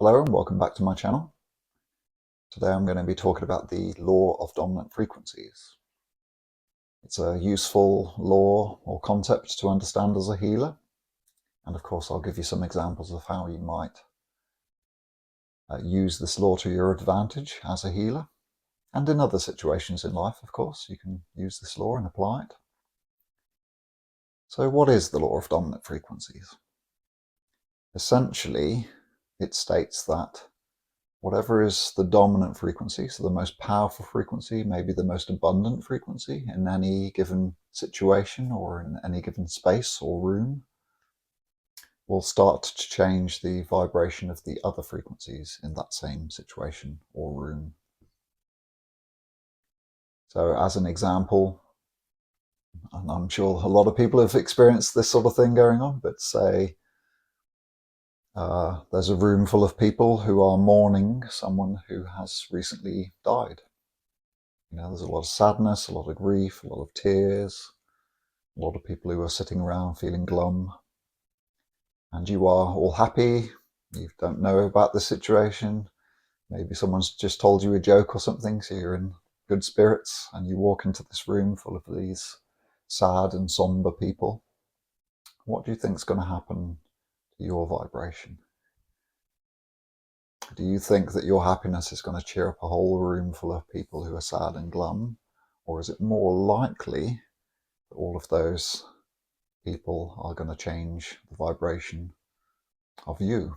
Hello and welcome back to my channel. Today I'm going to be talking about the law of dominant frequencies. It's a useful law or concept to understand as a healer, and of course I'll give you some examples of how you might use this law to your advantage as a healer, and in other situations in life, of course, you can use this law and apply it. So what is the law of dominant frequencies? Essentially, it states that whatever is the dominant frequency, so the most powerful frequency, maybe the most abundant frequency in any given situation or in any given space or room, will start to change the vibration of the other frequencies in that same situation or room. So as an example, and I'm sure a lot of people have experienced this sort of thing going on, but say there's a room full of people who are mourning someone who has recently died. There's a lot of sadness, a lot of grief, a lot of tears, a lot of people who are sitting around feeling glum. And you are all happy, you don't know about the situation, maybe someone's just told you a joke or something, so you're in good spirits, and you walk into this room full of these sad and somber people. What do you think is going to happen to your vibration? Do you think that your happiness is going to cheer up a whole room full of people who are sad and glum? Or is it more likely that all of those people are going to change the vibration of you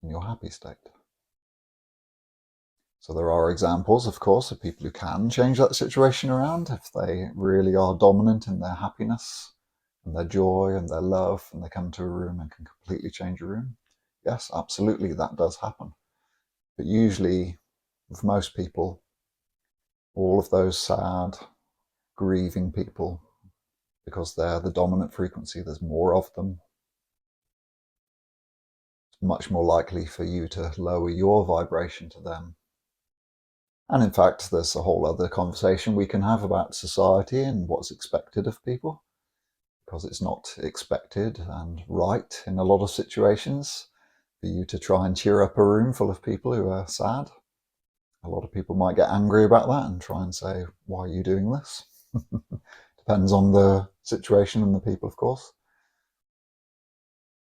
in your happy state? So there are examples, of course, of people who can change that situation around if they really are dominant in their happiness and their joy and their love, and they come to a room and can completely change a room. Yes, absolutely, that does happen. But usually, with most people, all of those sad, grieving people, because they're the dominant frequency, there's more of them, it's much more likely for you to lower your vibration to them. And in fact, there's a whole other conversation we can have about society and what's expected of people, because it's not expected and right in a lot of situations for you to try and cheer up a room full of people who are sad. A lot of people might get angry about that and try and say, why are you doing this? Depends on the situation and the people, of course.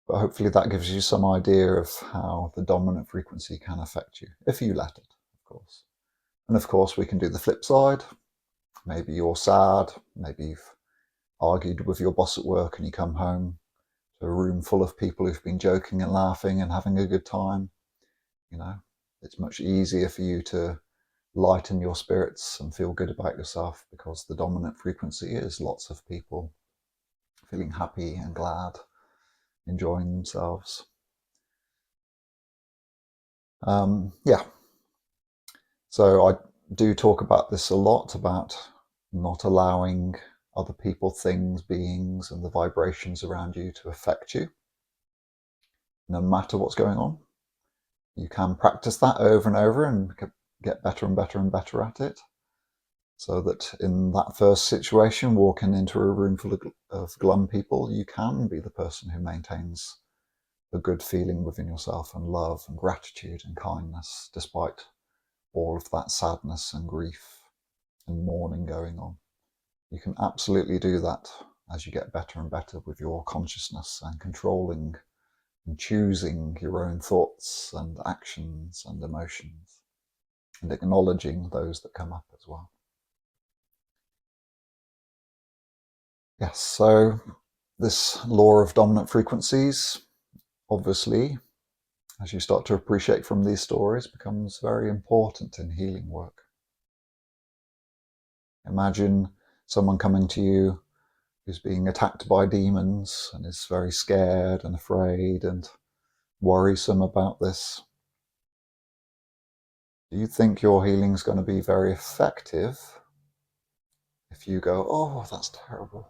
But hopefully that gives you some idea of how the dominant frequency can affect you, if you let it, of course. And of course, we can do the flip side. Maybe you're sad, maybe you've argued with your boss at work and you come home to a room full of people who've been joking and laughing and having a good time. It's much easier for you to lighten your spirits and feel good about yourself, because the dominant frequency is lots of people feeling happy and glad, enjoying themselves. Yeah. So I do talk about this a lot, about not allowing other people, things, beings, and the vibrations around you to affect you, no matter what's going on. You can practice that over and over and get better and better and better at it, so that in that first situation, walking into a room full of glum people, you can be the person who maintains a good feeling within yourself and love and gratitude and kindness, despite all of that sadness and grief and mourning going on. You can absolutely do that as you get better and better with your consciousness and controlling and choosing your own thoughts and actions and emotions, and acknowledging those that come up as well. Yes, so this law of dominant frequencies, obviously, as you start to appreciate from these stories, becomes very important in healing work. Imagine someone coming to you who's being attacked by demons and is very scared and afraid and worrisome about this. Do you think your healing is going to be very effective if you go, oh, that's terrible?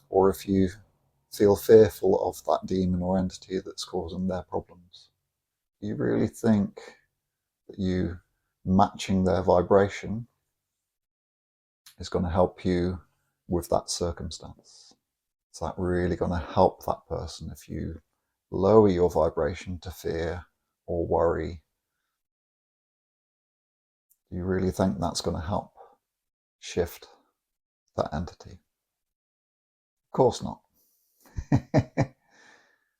Or if you feel fearful of that demon or entity that's causing their problems? Do you really think that you matching their vibration is going to help you with that circumstance? Is that really going to help that person if you lower your vibration to fear or worry, do you really think that's going to help shift that entity? Of course not.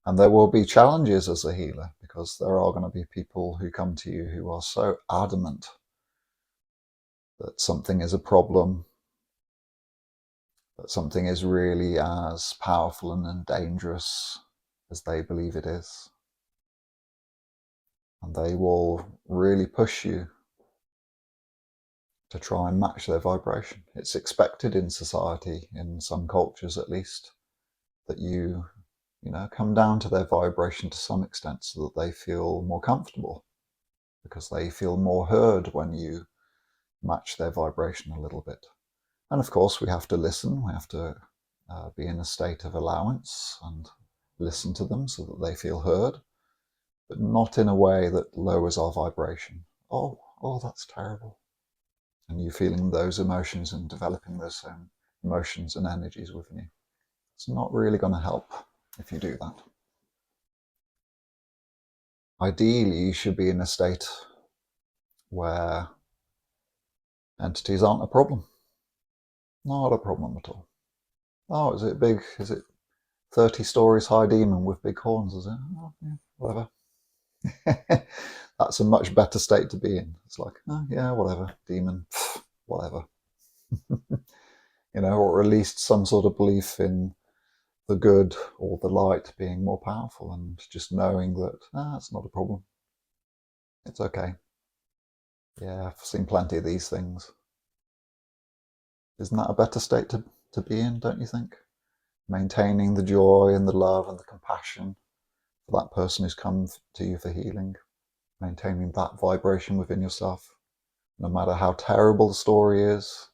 And there will be challenges as a healer, because there are going to be people who come to you who are so adamant that something is a problem, that something is really as powerful and dangerous as they believe it is. And they will really push you to try and match their vibration. It's expected in society, in some cultures at least, that you come down to their vibration to some extent so that they feel more comfortable, because they feel more heard when you match their vibration a little bit. And of course, we have to listen. We have to be in a state of allowance and listen to them so that they feel heard, but not in a way that lowers our vibration. Oh, that's terrible. And you feeling those emotions and developing those emotions and energies within you. It's not really going to help if you do that. Ideally, you should be in a state where entities aren't a problem. Not a problem at all. Oh, is it big? Is it 30 stories high demon with big horns, is it? Oh, yeah, whatever. That's a much better state to be in. It's like, oh, yeah, whatever, demon, whatever. Or at least some sort of belief in the good or the light being more powerful, and just knowing that it's not a problem. It's okay. Yeah, I've seen plenty of these things. Isn't that a better state to be in, don't you think? Maintaining the joy and the love and the compassion for that person who's come to you for healing. Maintaining that vibration within yourself, no matter how terrible the story is,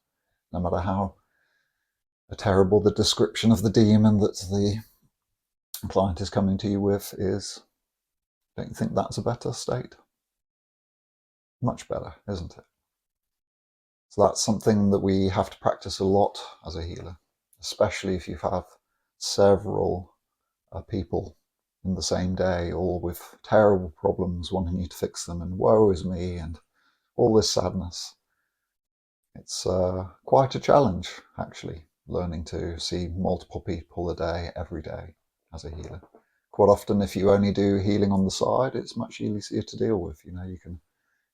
no matter how terrible the description of the demon that the client is coming to you with is. Don't you think that's a better state? Much better, isn't it? So that's something that we have to practice a lot as a healer, especially if you have several people in the same day, all with terrible problems, wanting you to fix them, and woe is me, and all this sadness. It's quite a challenge, actually, learning to see multiple people a day, every day, as a healer. Quite often, if you only do healing on the side, it's much easier to deal with. You can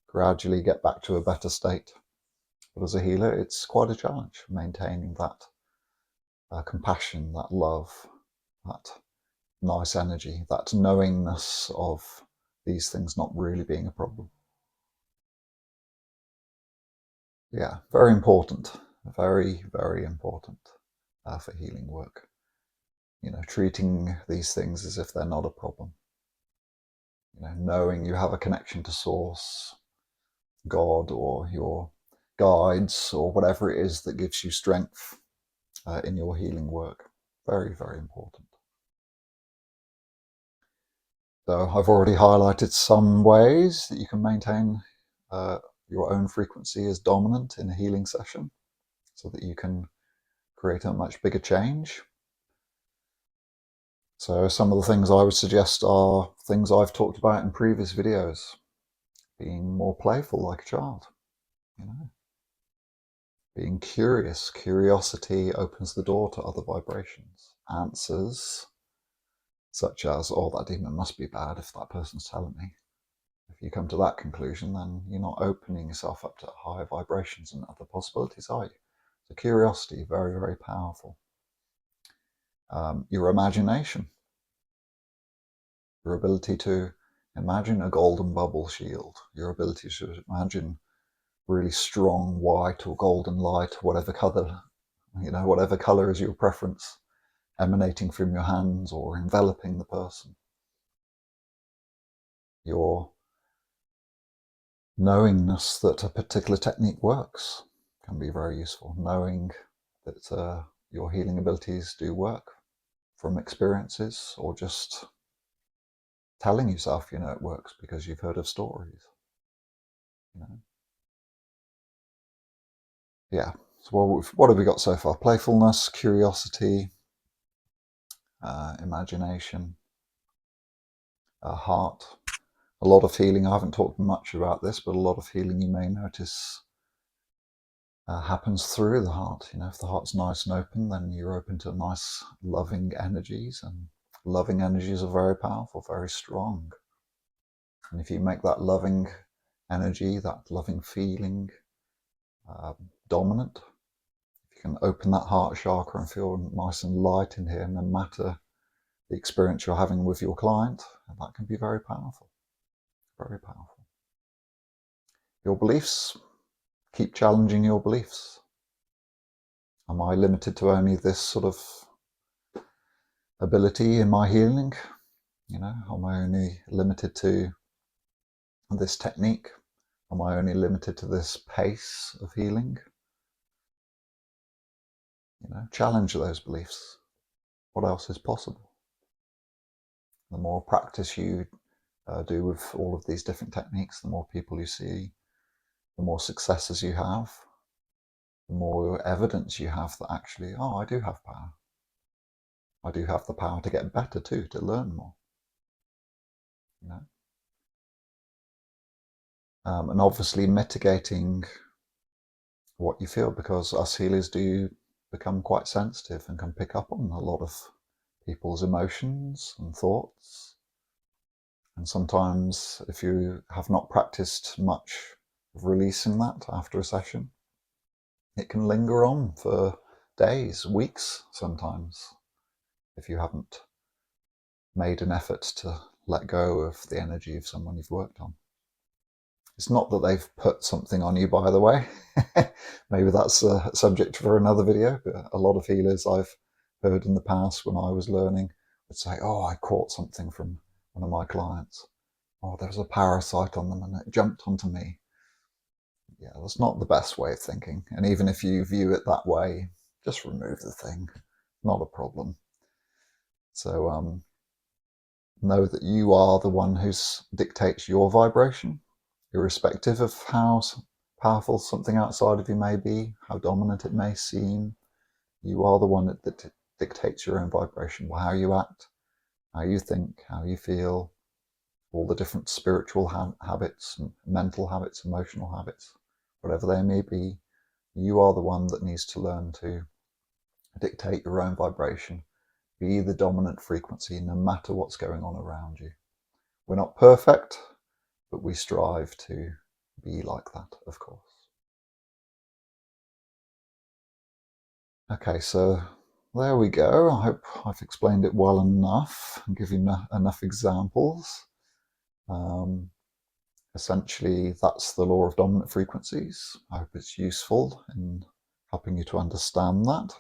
gradually get back to a better state. But as a healer, it's quite a challenge, maintaining that compassion, that love, that nice energy, that knowingness of these things not really being a problem. Yeah, very important. Very, very important for healing work. Treating these things as if they're not a problem. Knowing you have a connection to Source, God, or your guides, or whatever it is that gives you strength in your healing work. Very, very important. So I've already highlighted some ways that you can maintain your own frequency as dominant in a healing session, so that you can create a much bigger change. So some of the things I would suggest are things I've talked about in previous videos. Being more playful like a child, Being curious. Curiosity opens the door to other vibrations. Answers, such as, oh, that demon must be bad if that person's telling me. If you come to that conclusion, then you're not opening yourself up to higher vibrations and other possibilities, are you? So curiosity, very, very powerful. Your imagination. Your ability to imagine a golden bubble shield. Your ability to imagine really strong white or golden light, whatever color is your preference, emanating from your hands or enveloping the person. Your knowingness that a particular technique works can be very useful. Knowing that your healing abilities do work from experiences, or just telling yourself it works because you've heard of stories. Yeah. So what have we got so far? Playfulness, curiosity, imagination. heart. A lot of healing, I haven't talked much about this, but a lot of healing you may notice happens through the heart. You know, if the heart's nice and open, then you're open to nice, loving energies, and loving energies are very powerful, very strong. And if you make that loving energy, that loving feeling dominant, if you can open that heart chakra and feel nice and light in here, no matter the experience you're having with your client, that can be very powerful, very powerful. Your beliefs, keep challenging your beliefs. Am I limited to only this sort of ability in my healing? You know, am I only limited to this technique? Am I only limited to this pace of healing? You know, challenge those beliefs. What else is possible? The more practice you do with all of these different techniques, the more people you see, the more successes you have, the more evidence you have that actually, oh, I do have power. I do have the power to get better too, to learn more. You know? And obviously mitigating what you feel, because us healers do become quite sensitive and can pick up on a lot of people's emotions and thoughts. And sometimes if you have not practiced much of releasing that after a session, it can linger on for days, weeks sometimes, if you haven't made an effort to let go of the energy of someone you've worked on. It's not that they've put something on you, by the way. Maybe that's a subject for another video, but a lot of healers I've heard in the past when I was learning would say, oh, I caught something from one of my clients. Oh, there was a parasite on them and it jumped onto me. Yeah, that's not the best way of thinking. And even if you view it that way, just remove the thing. Not a problem. So know that you are the one who dictates your vibration, irrespective of how powerful something outside of you may be, how dominant it may seem. You are the one that dictates your own vibration, how you act, how you think, how you feel, all the different spiritual habits, mental habits, emotional habits, whatever they may be. You are the one that needs to learn to dictate your own vibration, be the dominant frequency no matter what's going on around you. We're not perfect, but we strive to be like that, of course. Okay, so there we go. I hope I've explained it well enough and given enough examples. Essentially, that's the law of dominant frequencies. I hope it's useful in helping you to understand that.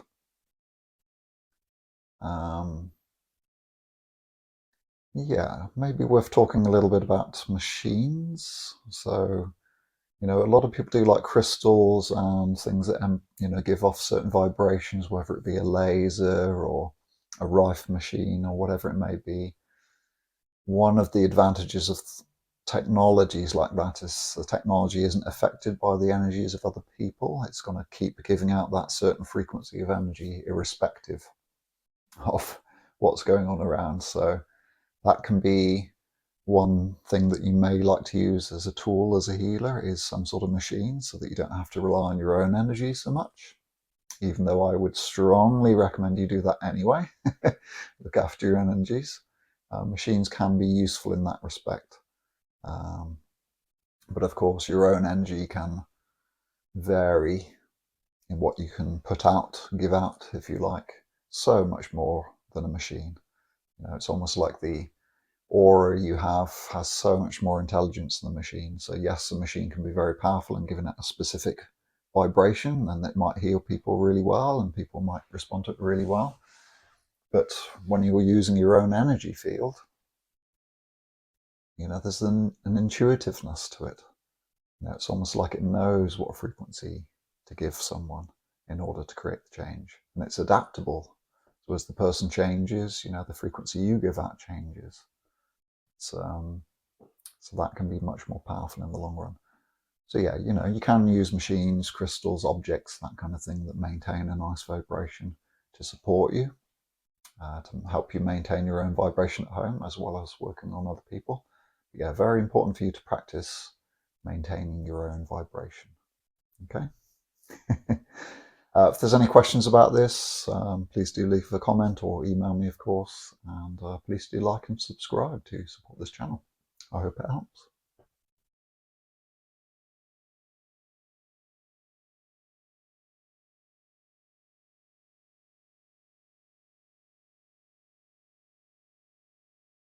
Yeah, maybe worth talking a little bit about machines. So, you know, a lot of people do like crystals and things that, you know, give off certain vibrations, whether it be a laser or a Rife machine or whatever it may be. One of the advantages of technologies like that is the technology isn't affected by the energies of other people. It's going to keep giving out that certain frequency of energy irrespective of what's going on around. So that can be one thing that you may like to use as a tool as a healer, is some sort of machine, so that you don't have to rely on your own energy so much, even though I would strongly recommend you do that anyway. Look after your energies. Machines can be useful in that respect. But of course, your own energy can vary in what you can put out, give out, if you like, so much more than a machine. You know, it's almost like the aura you have has so much more intelligence than the machine. So yes, the machine can be very powerful and given it a specific vibration, and it might heal people really well and people might respond to it really well. But when you're using your own energy field, you know, there's an intuitiveness to it. You know, it's almost like it knows what frequency to give someone in order to create the change. And it's adaptable. So as the person changes, you know, the frequency you give out changes. So that can be much more powerful in the long run. So yeah, you know, you can use machines, crystals, objects, that kind of thing that maintain a nice vibration to support you. to help you maintain your own vibration at home as well as working on other people. But yeah, very important for you to practice maintaining your own vibration. Okay. If there's any questions about this, please do leave a comment or email me, of course, and please do like and subscribe to support this channel. I hope it helps.